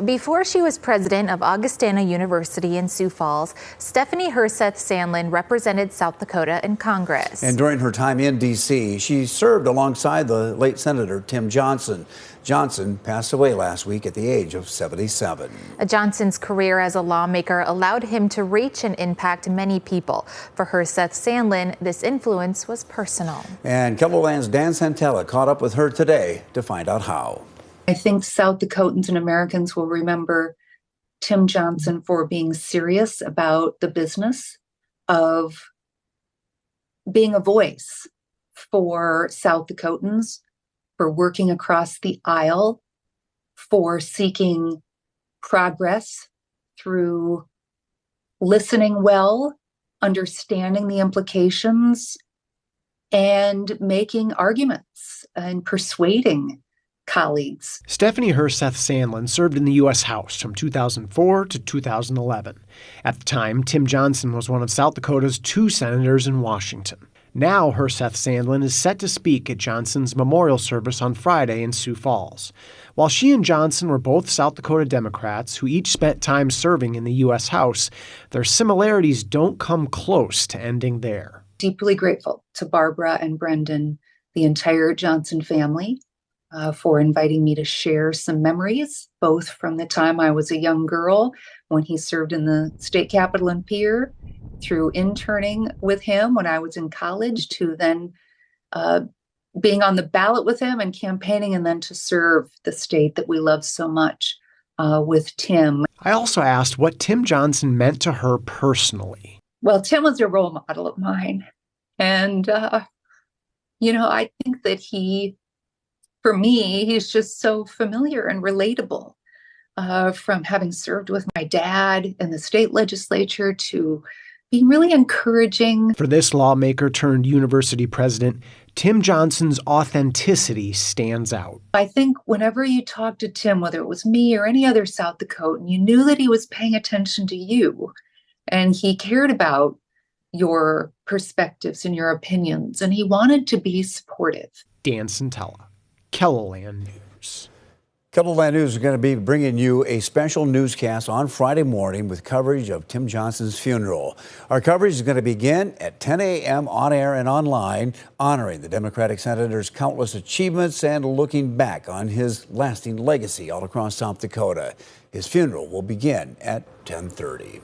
Before she was president of Augustana University in Sioux Falls, Stephanie Herseth Sandlin represented South Dakota in Congress. And during her time in D.C., she served alongside the late Senator Tim Johnson. Johnson passed away last week at the age of 77. Johnson's career as a lawmaker allowed him to reach and impact many people. For Herseth Sandlin, this influence was personal. And KELOLAND's Dan Santella caught up with her today to find out how. I think South Dakotans and Americans will remember Tim Johnson for being serious about the business of being a voice for South Dakotans, for working across the aisle, for seeking progress through listening well, understanding the implications, and making arguments and persuading colleagues. Stephanie Herseth Sandlin served in the U.S. House from 2004 to 2011. At the time, Tim Johnson was one of South Dakota's 2 senators in Washington. Now, Herseth Sandlin is set to speak at Johnson's memorial service on Friday in Sioux Falls. While she and Johnson were both South Dakota Democrats who each spent time serving in the U.S. House, their similarities don't come close to ending there. Deeply grateful to Barbara and Brendan, the entire Johnson family, for inviting me to share some memories, both from the time I was a young girl when he served in the state capitol in Pierre, through interning with him when I was in college, to then being on the ballot with him and campaigning, and then to serve the state that we love so much with Tim. I also asked what Tim Johnson meant to her personally. Well, Tim was a role model of mine. And, I think that for me, he's just so familiar and relatable, from having served with my dad in the state legislature to being really encouraging. For this lawmaker turned university president, Tim Johnson's authenticity stands out. I think whenever you talk to Tim, whether it was me or any other South Dakotan, you knew that he was paying attention to you, and he cared about your perspectives and your opinions, and he wanted to be supportive. Dan Santella, KELOLAND News. KELOLAND News is going to be bringing you a special newscast on Friday morning with coverage of Tim Johnson's funeral. Our coverage is going to begin at 10 a.m. on air and online, honoring the Democratic senator's countless achievements and looking back on his lasting legacy all across South Dakota. His funeral will begin at 10:30.